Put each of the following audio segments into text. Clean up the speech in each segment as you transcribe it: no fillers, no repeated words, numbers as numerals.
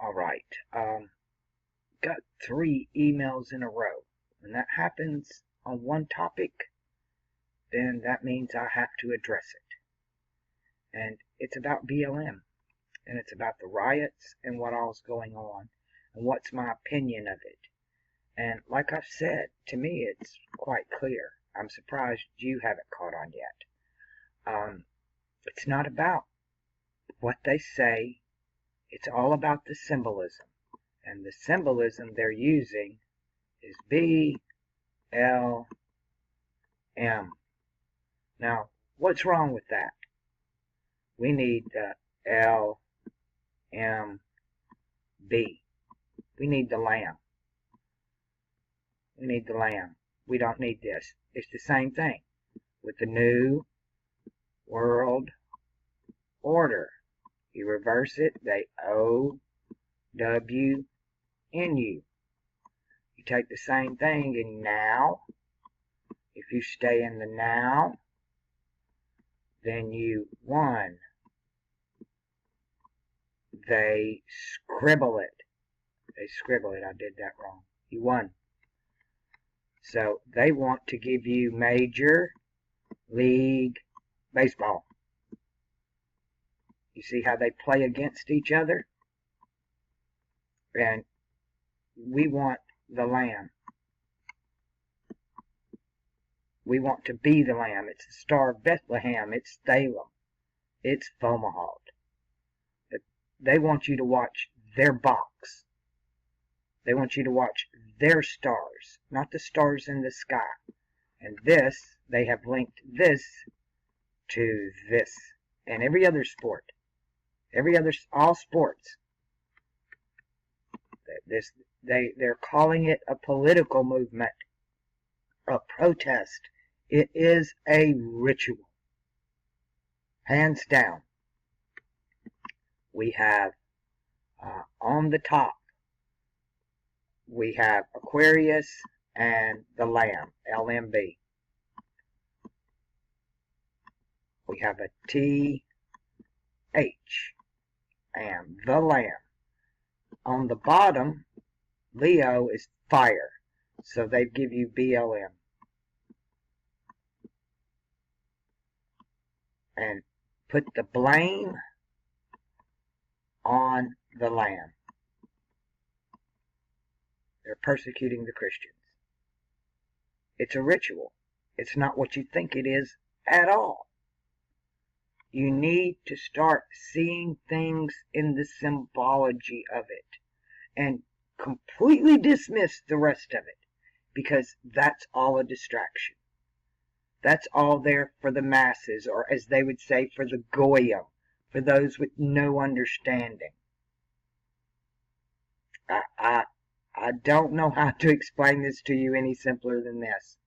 Alright, got 3 emails in a row. When that happens on one topic, then that means I have to address it. And it's about BLM, and it's about the riots and what all's going on, and what's my opinion of it. And like I've said, to me it's quite clear. I'm surprised you haven't caught on yet. It's not about what they say. It's all about the symbolism. And the symbolism they're using is BLM. Now, what's wrong with that? We need the LMB. We need the lamb. We need the lamb. We don't need this. It's the same thing with the New World Order. You reverse it, they OWNU. You take the same thing in now. If you stay in the now, then you won. They scribble it. They scribble it. I did that wrong. You won. So they want to give you Major League Baseball. You see how they play against each other? And we want the lamb. We want to be the lamb. It's the Star of Bethlehem. It's Thalem. It's Fomalhaut. But they want you to watch their box. They want you to watch their stars, not the stars in the sky. And this, they have linked this to this. And every other sport. All sports. They're calling it a political movement, a protest. It is a ritual, hands down. We have on the top, we have Aquarius and the Lamb, LMB. We have a TH and the Lamb. On the bottom, Leo is fire, so they give you BLM. And put the blame on the Lamb. They're persecuting the Christians. It's a ritual. It's not what you think it is at all. You need to start seeing things in the symbology of it and completely dismiss the rest of it, because that's all a distraction. That's all there for the masses, or as they would say, for the goyim, for those with no understanding. I don't know how to explain this to you any simpler than this.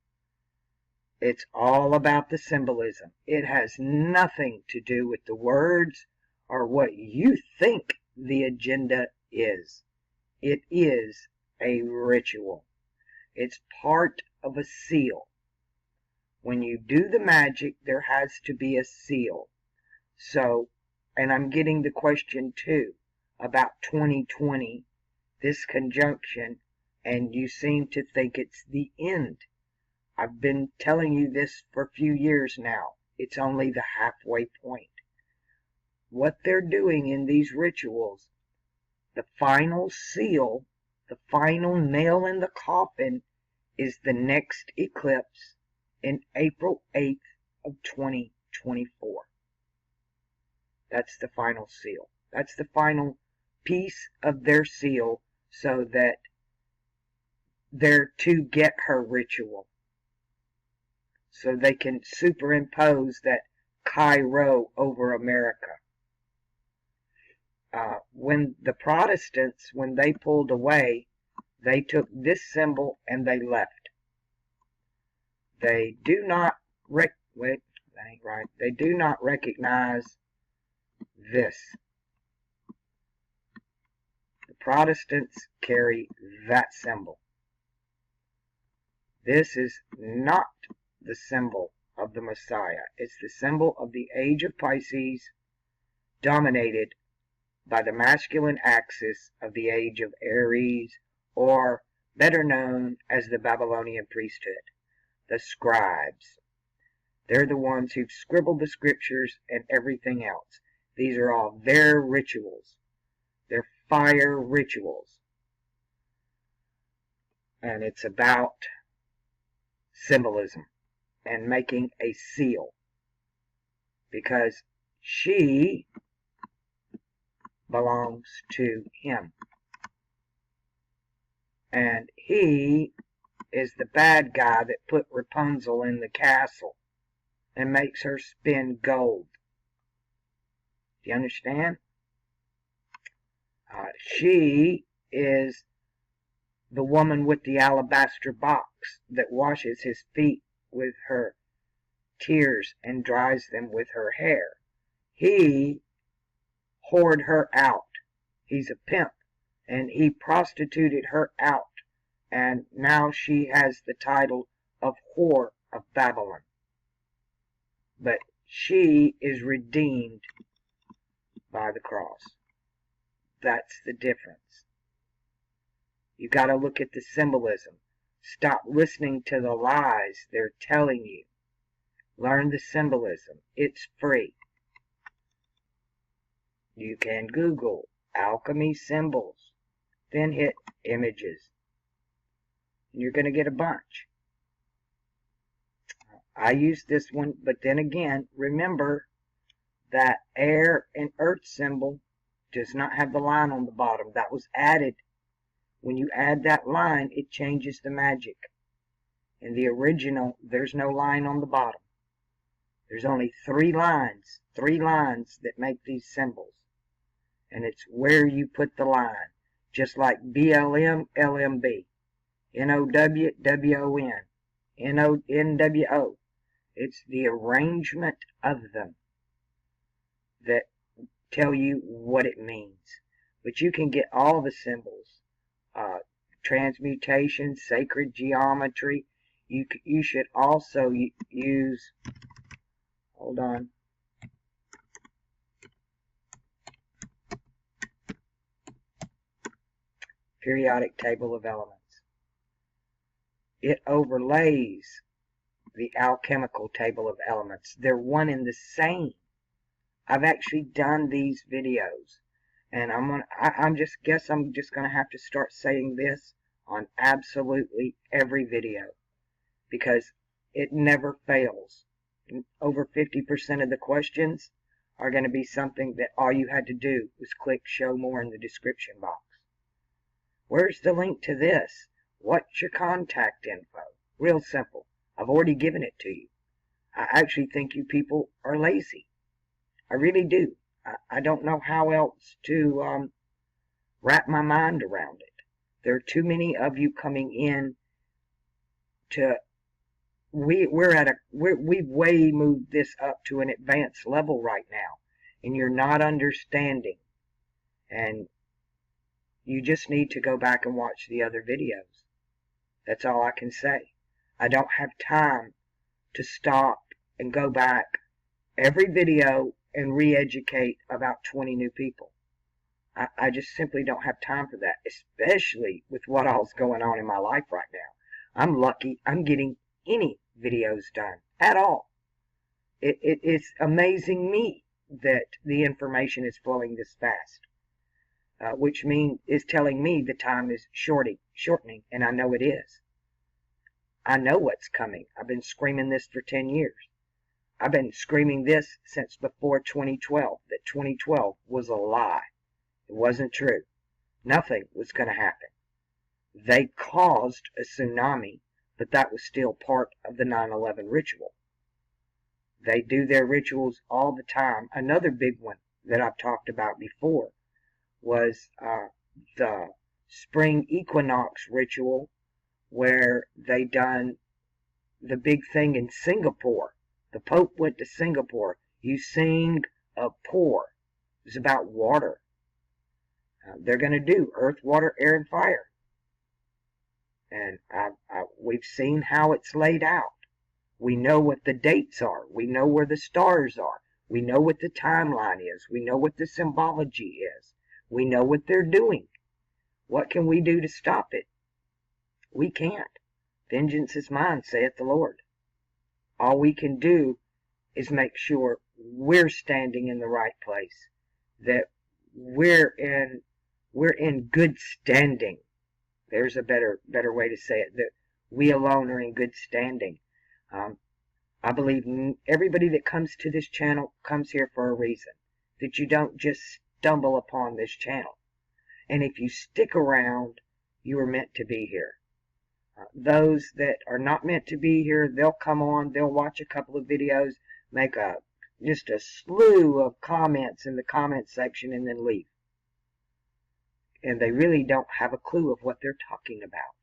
It's all about the symbolism. It has nothing to do with the words or what you think the agenda is. It is a ritual. It's part of a seal. When you do the magic, there has to be a seal. So, and I'm getting the question too about 2020, this conjunction, and you seem to think it's the end. I've been telling you this for a few years now. It's only the halfway point. What they're doing in these rituals, the final seal, the final nail in the coffin, is the next eclipse in April 8th of 2024. That's the final seal. That's the final piece of their seal, so that they're to get her ritual. So they can superimpose that Cairo over America. When the Protestants, when they pulled away, they took this symbol and they left. They do not They do not recognize this. The Protestants carry that symbol. This is not the symbol of the Messiah. It's the symbol of the age of Pisces, dominated by the masculine axis of the age of Aries, or better known as the Babylonian priesthood, the scribes. They're the ones who've scribbled the scriptures and everything else. These are all their rituals. They're fire rituals. And it's about symbolism and making a seal. Because she belongs to him. And he is the bad guy that put Rapunzel in the castle and makes her spin gold. Do you understand? She is the woman with the alabaster box that washes his feet with her tears and dries them with her hair. He whored her out. He's a pimp, and he prostituted her out, and now she has the title of whore of Babylon. But she is redeemed by the cross. That's the difference. You got to look at the symbolism. Stop listening to the lies they're telling you. Learn the symbolism. It's free. You can Google alchemy symbols, then hit images, and you're going to get a bunch. I use this one, but then again, remember that air and earth symbol does not have the line on the bottom. That was added. When you add that line, it changes the magic. In the original, there's no line on the bottom. There's only three lines that make these symbols. And it's where you put the line. Just like BLM, LMB, NOW, WON, NWO. It's the arrangement of them that tell you what it means. But you can get all the symbols. Transmutation, sacred geometry. You should also use, hold on, periodic table of elements. It overlays the alchemical table of elements. They're one and the same. I've actually done these videos, and I'm just gonna have to start saying this on absolutely every video, because it never fails. Over 50% of the questions are going to be something that all you had to do was click show more in the description box. Where's the link to this? What's your contact info? Real simple. I've already given it to you. I actually think you people are lazy. I really do. I don't know how else to wrap my mind around it. There are too many of you coming in to. We've way moved this up to an advanced level right now, and you're not understanding. And you just need to go back and watch the other videos. That's all I can say. I don't have time to stop and go back every video and re-educate about 20 new people. I just simply don't have time for that, especially with what all's going on in my life right now. I'm lucky I'm getting any videos done at all. It's amazing me that the information is flowing this fast, which is telling me the time is shortening, and I know it is. I know what's coming. I've been screaming this for 10 years. I've been screaming this since before 2012, that 2012 was a lie. It wasn't true. Nothing was going to happen. They caused a tsunami, but that was still part of the 9/11 ritual. They do their rituals all the time. Another big one that I've talked about before was the spring equinox ritual, where they done the big thing in Singapore. The Pope went to Singapore. You sing a pour. It's about water. They're going to do earth, water, air, and fire. And we've seen how it's laid out. We know what the dates are. We know where the stars are. We know what the timeline is. We know what the symbology is. We know what they're doing. What can we do to stop it? We can't. Vengeance is mine, saith the Lord. All we can do is make sure we're standing in the right place, that we're in good standing. There's a better way to say it, that we alone are in good standing. I believe everybody that comes to this channel comes here for a reason, that you don't just stumble upon this channel. And if you stick around, you are meant to be here. Those that are not meant to be here, they'll come on, they'll watch a couple of videos, make just a slew of comments in the comment section, and then leave. And they really don't have a clue of what they're talking about.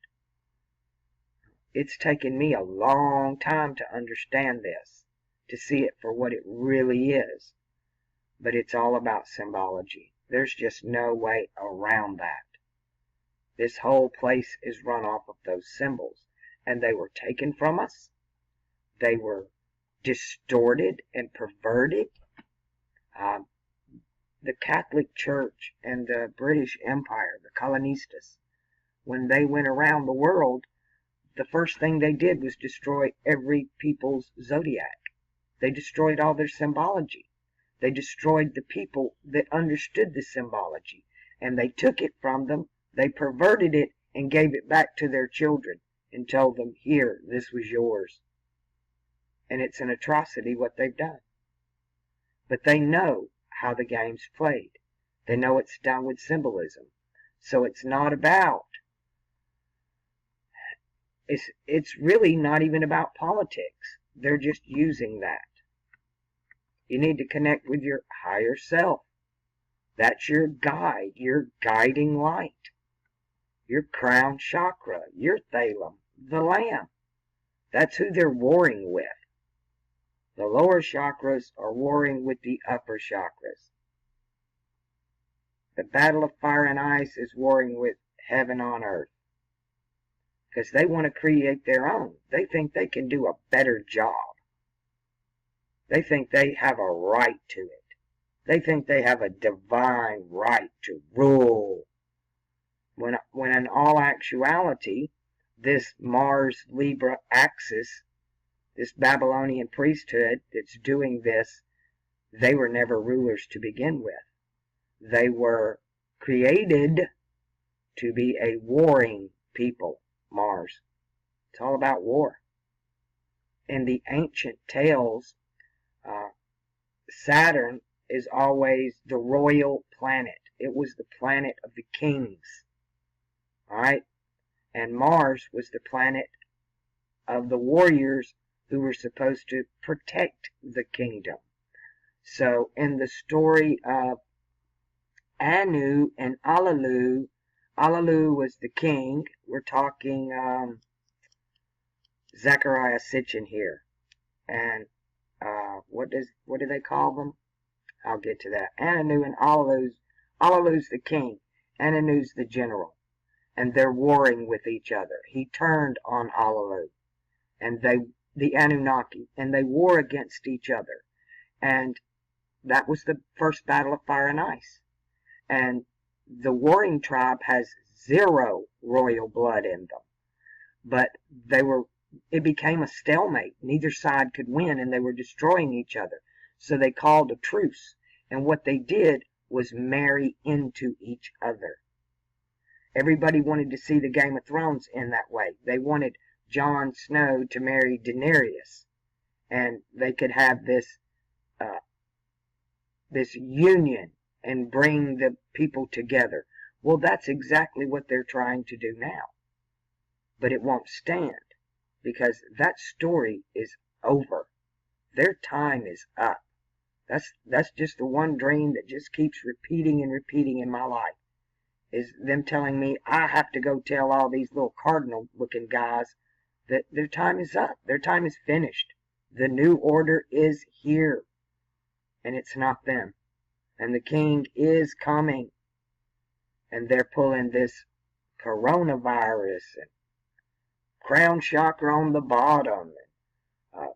It's taken me a long time to understand this, to see it for what it really is. But it's all about symbology. There's just no way around that. This whole place is run off of those symbols, and they were taken from us. They were distorted and perverted. The Catholic Church and the British Empire, the colonistas, when they went around the world, the first thing they did was destroy every people's zodiac. They destroyed all their symbology. They destroyed the people that understood the symbology, and they took it from them. They perverted it and gave it back to their children and told them, here, this was yours. And it's an atrocity what they've done. But they know how the game's played. They know it's done with symbolism. So it's not about, it's really not even about politics. They're just using that. You need to connect with your higher self. That's your guide, your guiding light. Your crown chakra, your thalum, the lamb. That's who they're warring with. The lower chakras are warring with the upper chakras. The battle of fire and ice is warring with heaven on earth. Because they want to create their own. They think they can do a better job. They think they have a right to it. They think they have a divine right to rule. When in all actuality, this Mars-Libra axis, this Babylonian priesthood that's doing this, they were never rulers to begin with. They were created to be a warring people, Mars. It's all about war. In the ancient tales, Saturn is always the royal planet. It was the planet of the kings. Alright? And Mars was the planet of the warriors who were supposed to protect the kingdom. So in the story of Anu and Allelu, Allelu was the king. We're talking Zechariah Sitchin here. And what do they call them? I'll get to that. Anu and Allelu's the king. Anu's the general. And they're warring with each other. He turned on Allelu, and the Anunnaki, and they war against each other. And that was the first battle of fire and ice. And the warring tribe has 0 royal blood in them. But it became a stalemate. Neither side could win, and they were destroying each other. So they called a truce. And what they did was marry into each other. Everybody wanted to see the Game of Thrones in that way. They wanted Jon Snow to marry Daenerys, and they could have this union and bring the people together. Well, that's exactly what they're trying to do now. But it won't stand, because that story is over. Their time is up. That's just the one dream that just keeps repeating and repeating in my life. Is them telling me I have to go tell all these little cardinal-looking guys that their time is up. Their time is finished. The new order is here. And it's not them. And the king is coming. And they're pulling this coronavirus and crown chakra on the bottom. And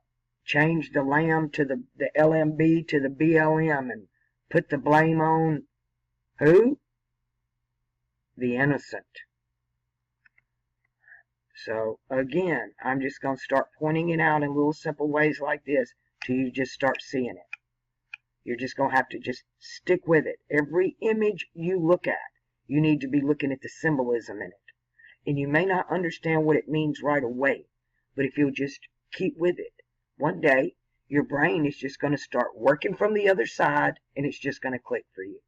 change the lamb to the LMB to the BLM and put the blame on who? the innocent. So again, I'm just going to start pointing it out in little simple ways like this till you just start seeing it. You're just going to have to just stick with it. Every image you look at, you need to be looking at the symbolism in it. And you may not understand what it means right away, but if you'll just keep with it, one day your brain is just going to start working from the other side, and it's just going to click for you.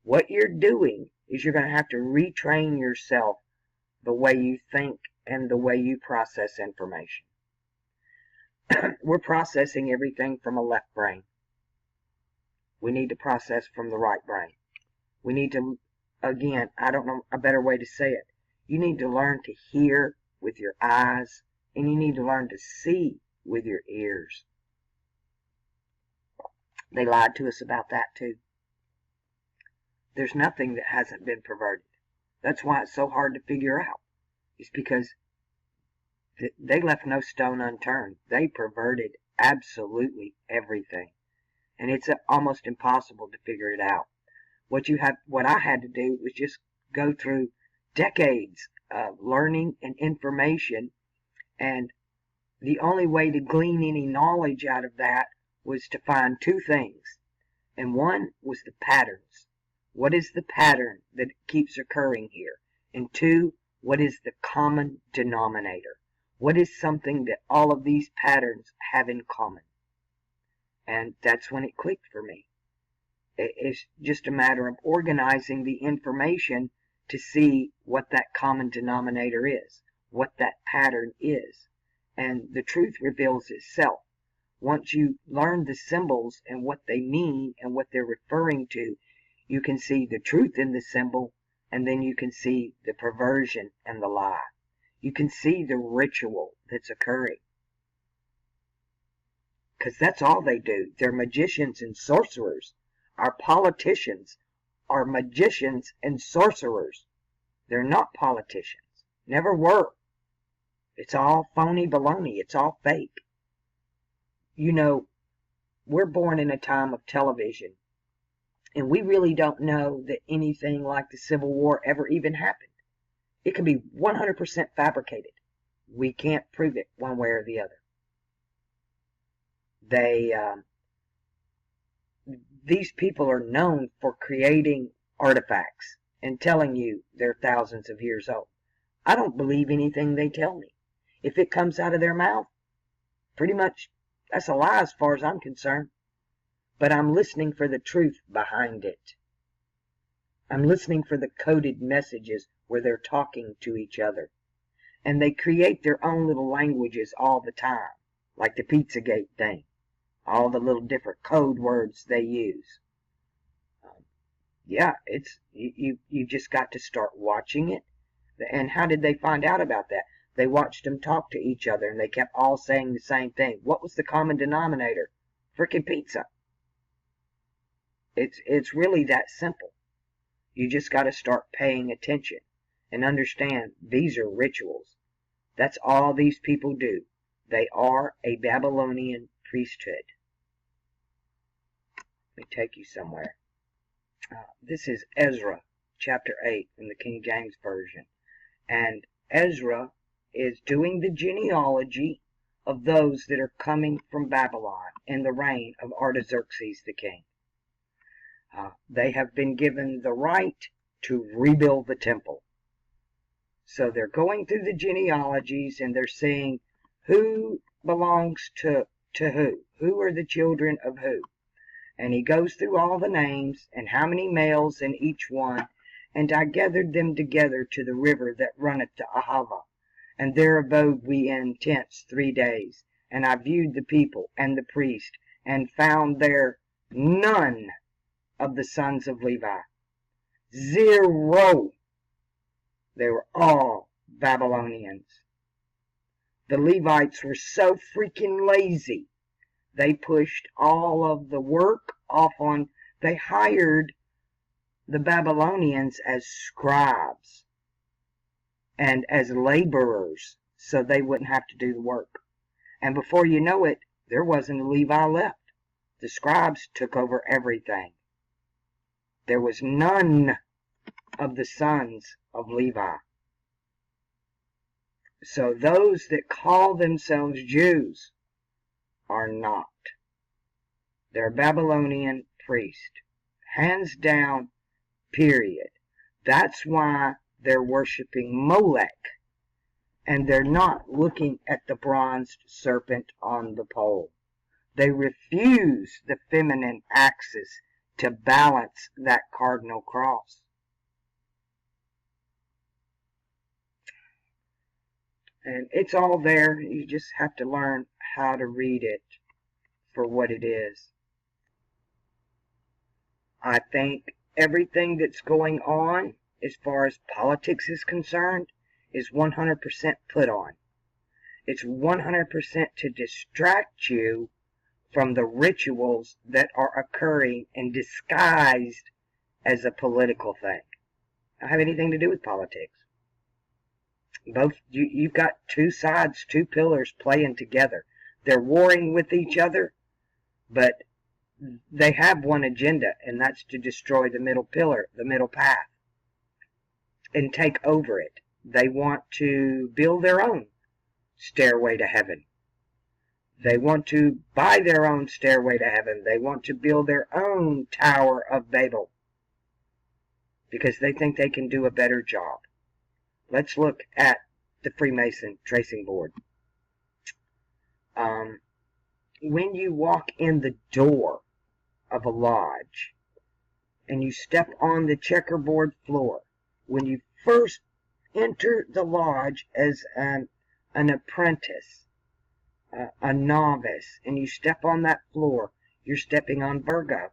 What you're doing is you're going to have to retrain yourself the way you think and the way you process information. We're processing everything from a left brain. We need to process from the right brain. We need to, again, I don't know a better way to say it. You need to learn to hear with your eyes, and you need to learn to see with your ears. They lied to us about that too. There's nothing that hasn't been perverted. That's why it's so hard to figure out. It's because they left no stone unturned. They perverted absolutely everything. And it's almost impossible to figure it out. What I had to do was just go through decades of learning and information, and the only way to glean any knowledge out of that was to find two things. And one was the patterns. What is the pattern that keeps occurring here? And two, what is the common denominator? What is something that all of these patterns have in common? And that's when it clicked for me. It's just a matter of organizing the information to see what that common denominator is, what that pattern is. And the truth reveals itself. Once you learn the symbols and what they mean and what they're referring to, you can see the truth in the symbol, and then you can see the perversion and the lie. You can see the ritual that's occurring. Because that's all they do. They're magicians and sorcerers. Our politicians are magicians and sorcerers. They're not politicians. Never were. It's all phony baloney. It's all fake. You know, we're born in a time of television, and we really don't know that anything like the Civil War ever even happened. It can be 100% fabricated. We can't prove it one way or the other. These people are known for creating artifacts and telling you they're thousands of years old. I don't believe anything they tell me. If it comes out of their mouth, pretty much that's a lie as far as I'm concerned. But I'm listening for the truth behind it. I'm listening for the coded messages where they're talking to each other. And they create their own little languages all the time, like the Pizzagate thing. All the little different code words they use. Yeah, it's you just got to start watching it. And how did they find out about that? They watched them talk to each other, and they kept all saying the same thing. What was the common denominator? Frickin' pizza. It's really that simple. You just got to start paying attention and understand these are rituals. That's all these people do. They are a Babylonian priesthood. Let me take you somewhere. This is Ezra, chapter 8 in the King James Version. And Ezra is doing the genealogy of those that are coming from Babylon in the reign of Artaxerxes the king. They have been given the right to rebuild the temple. So they're going through the genealogies, and they're seeing who belongs to who. Who are the children of who? And he goes through all the names and how many males in each one. And I gathered them together to the river that runneth to Ahava. And there abode we in tents 3 days. And I viewed the people and the priest, and found there none of the sons of Levi. 0. They were all Babylonians. The Levites were so freaking lazy. They pushed all of the work off on, they hired the Babylonians as scribes and as laborers so they wouldn't have to do the work. And before you know it, there wasn't a Levi left. The scribes took over everything. There was none of the sons of Levi. So those that call themselves Jews are not. They're Babylonian priest. Hands down, period. That's why they're worshiping Molech. And they're not looking at the bronzed serpent on the pole. They refuse the feminine axis to balance that cardinal cross. And it's all there. You just have to learn how to read it for what it is. I think everything that's going on as far as politics is concerned is 100% put on. It's 100% to distract you from the rituals that are occurring and disguised as a political thing. Don't have anything to do with politics. You've got two sides, two pillars playing together. They're warring with each other, but they have one agenda, and that's to destroy the middle pillar, the middle path, and take over it. They want to build their own stairway to heaven. They want to buy their own stairway to heaven. They want to build their own Tower of Babel because they think they can do a better job. Let's look at the Freemason tracing board. When you walk in the door of a lodge and you step on the checkerboard floor, when you first enter the lodge as an apprentice, a novice, and you step on that floor, you're stepping on Virgo.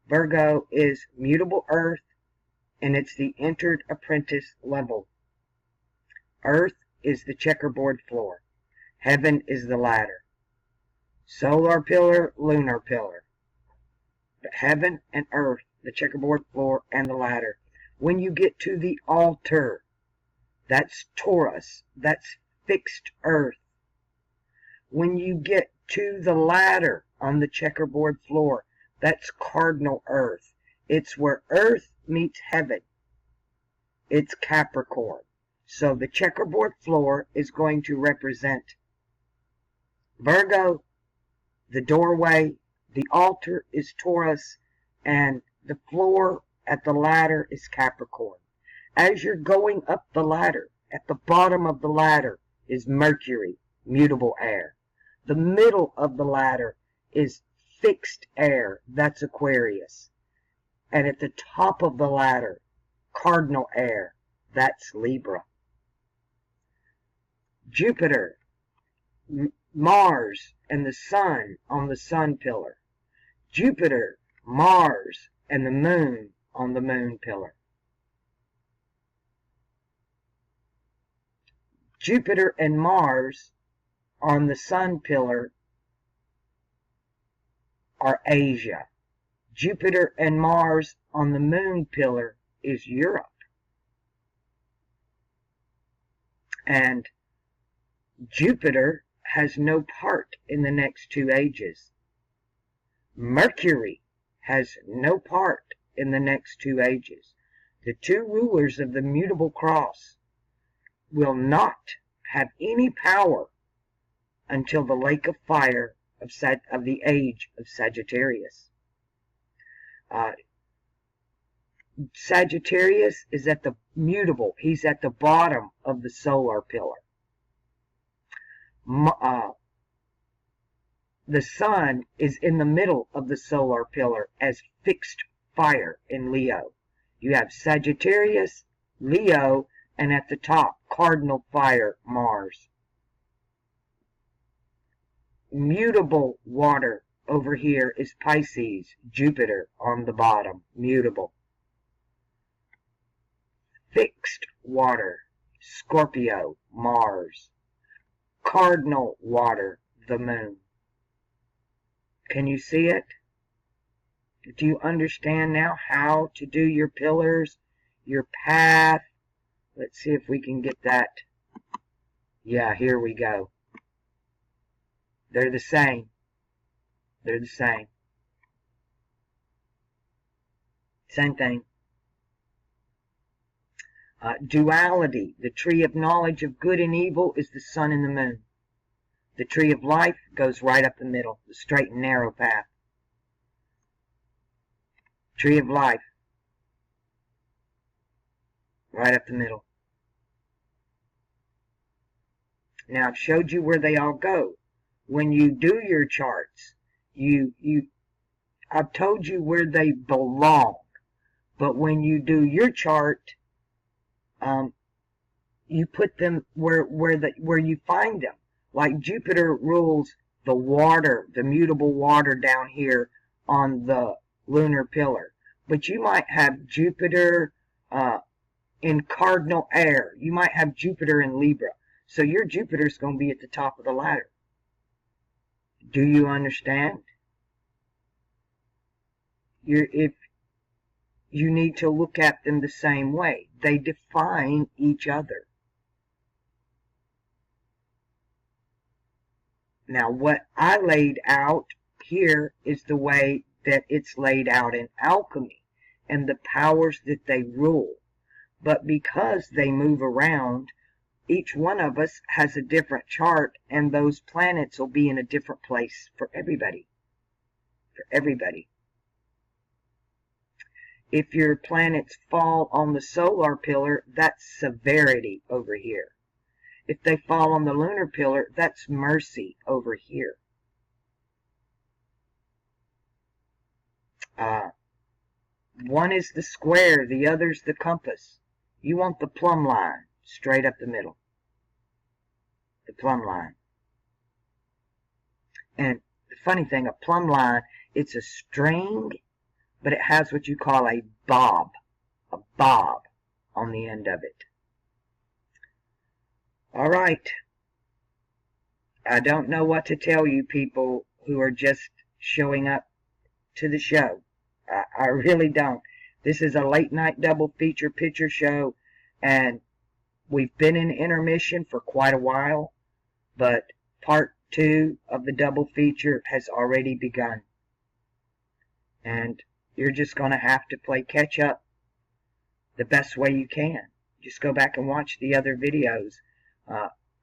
Virgo is mutable earth, and it's the entered apprentice level. Earth is the checkerboard floor. Heaven is the ladder. Solar pillar, lunar pillar. But heaven and earth, the checkerboard floor, and the ladder. When you get to the altar, that's Taurus. That's fixed earth. When you get to the ladder on the checkerboard floor, that's cardinal earth. It's where earth meets heaven. It's Capricorn. So the checkerboard floor is going to represent Virgo, the doorway, the altar is Taurus, and the floor at the ladder is Capricorn. As you're going up the ladder, at the bottom of the ladder is Mercury, mutable air. The middle of the ladder is fixed air, that's Aquarius. And at the top of the ladder, cardinal air, that's Libra. Jupiter, Mars, and the Sun on the Sun pillar. Jupiter, Mars, and the Moon on the Moon pillar. Jupiter and Mars on the Sun pillar are Asia. Jupiter and Mars on the Moon pillar is Europe. And Jupiter has no part in the next 2 ages. Mercury has no part in the next 2 ages. The 2 rulers of the mutable cross will not have any power until the lake of fire of the age of Sagittarius. Sagittarius is at the mutable. He's at the bottom of the solar pillar. The Sun is in the middle of the solar pillar as fixed fire in Leo. You have Sagittarius, Leo, and at the top, cardinal fire, Mars. Mutable water over here is Pisces, Jupiter on the bottom, mutable. Fixed water, Scorpio, Mars. Cardinal water, the Moon. Can you see it? Do you understand now how to do your pillars, your path? Let's see if we can get that. Yeah, here we go. They're the same. They're the same. Same thing. Duality. The tree of knowledge of good and evil is the sun and the moon. The tree of life goes right up the middle, the straight and narrow path. Tree of life, right up the middle. Now, I've showed you where they all go. When you do your charts, I've told you where they belong. But when you do your chart, you put them where you find them. Like Jupiter rules the water, the mutable water down here on the lunar pillar. But you might have Jupiter in cardinal air. You might have Jupiter in Libra. So your Jupiter's going to be at the top of the ladder. Do you understand? If you need to look at them the same way. They define each other. Now, what I laid out here is the way that it's laid out in alchemy and the powers that they rule. But because they move around, each one of us has a different chart, and those planets will be in a different place for everybody. For everybody. If your planets fall on the solar pillar, that's severity over here. If they fall on the lunar pillar, that's mercy over here. One is the square, the other's the compass. You want the plumb line, straight up the middle. The plumb line. And the funny thing, a plumb line, it's a string, but it has what you call a bob on the end of it. All right. I don't know what to tell you people who are just showing up to the show. I really don't. This is a late night double feature picture show, and we've been in intermission for quite a while, but part 2 of the double feature has already begun. And you're just going to have to play catch up the best way you can. Just go back and watch the other videos.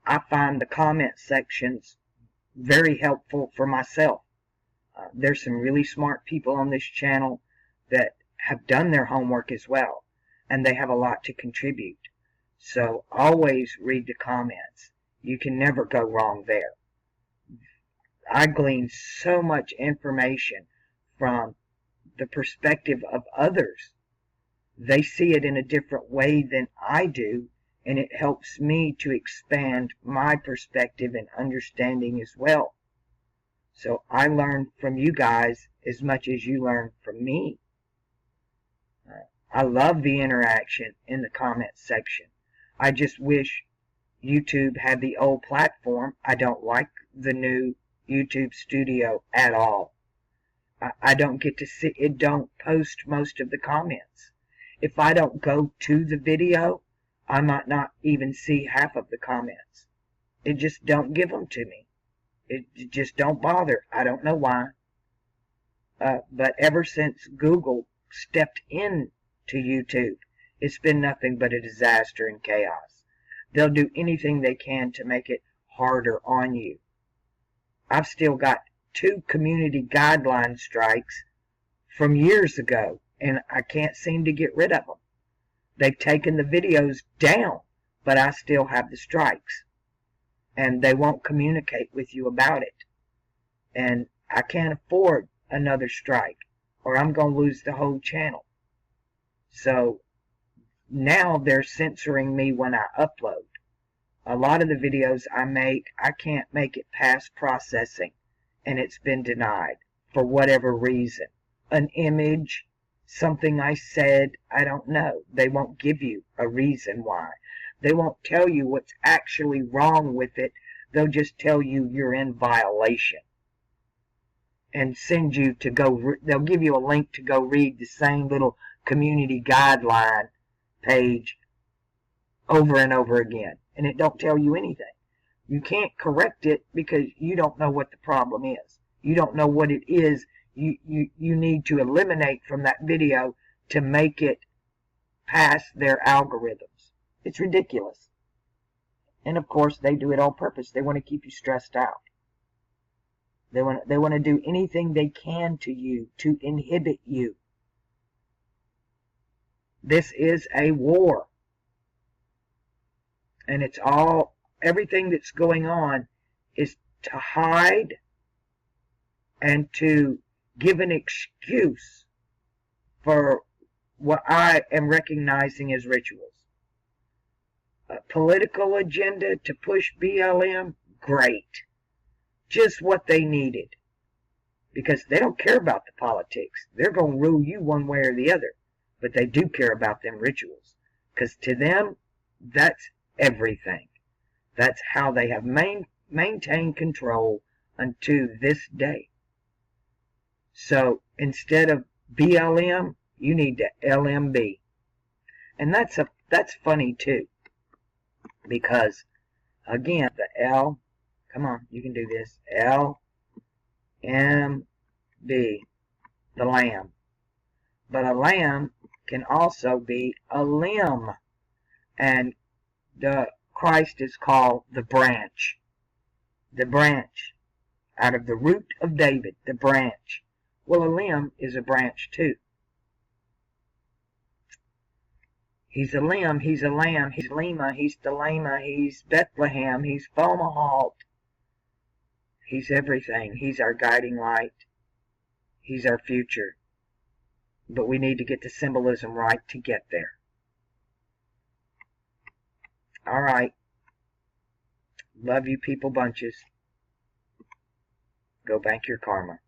I find the comment sections very helpful for myself. There's some really smart people on this channel that have done their homework as well, and they have a lot to contribute. So always read the comments. You can never go wrong there. I glean so much information from the perspective of others. They see it in a different way than I do, and it helps me to expand my perspective and understanding as well. So I learn from you guys as much as you learn from me. I love the interaction in the comments section. I just wish YouTube had the old platform. I don't like the new YouTube studio at all. I don't get to see it. Don't post most of the comments. If I don't go to the video, I might not even see half of the comments. It just don't give them to me. It just don't bother. I don't know why. But ever since Google stepped in to YouTube, it's been nothing but a disaster and chaos. They'll do anything they can to make it harder on you. I've still got 2 community guideline strikes from years ago, and I can't seem to get rid of them. They've taken the videos down, but I still have the strikes. And they won't communicate with you about it. And I can't afford another strike, or I'm going to lose the whole channel. So now they're censoring me when I upload. A lot of the videos I make, I can't make it past processing, and it's been denied for whatever reason. An image, something I said, I don't know. They won't give you a reason why. They won't tell you what's actually wrong with it. They'll just tell you you're in violation. And send you to go, they'll give you a link to go read the same little community guideline page over and over again. And it don't tell you anything. You can't correct it because you don't know what the problem is. You don't know what it is you need to eliminate from that video to make it past their algorithms. It's ridiculous. And of course, they do it on purpose. They want to keep you stressed out. They want to do anything they can to you to inhibit you. This is a war. And it's all, everything that's going on is to hide and to give an excuse for what I am recognizing as rituals. A political agenda to push BLM, great. Just what they needed. Because they don't care about the politics. They're going to rule you one way or the other. But they do care about them rituals. Because to them, that's everything. That's how they have maintained control unto this day. So instead of BLM, you need to LMB. And that's funny too. Because, again, the L, come on, you can do this, LMB, the lamb. But a lamb can also be a limb. And the Christ is called the branch. The branch. Out of the root of David, the branch. Well, a limb is a branch too. He's a limb, he's a lamb, he's Lima, he's Thelema, he's Bethlehem, he's Fomalhaut. He's everything. He's our guiding light. He's our future. But we need to get the symbolism right to get there. Alright. Love you people bunches. Go bank your karma.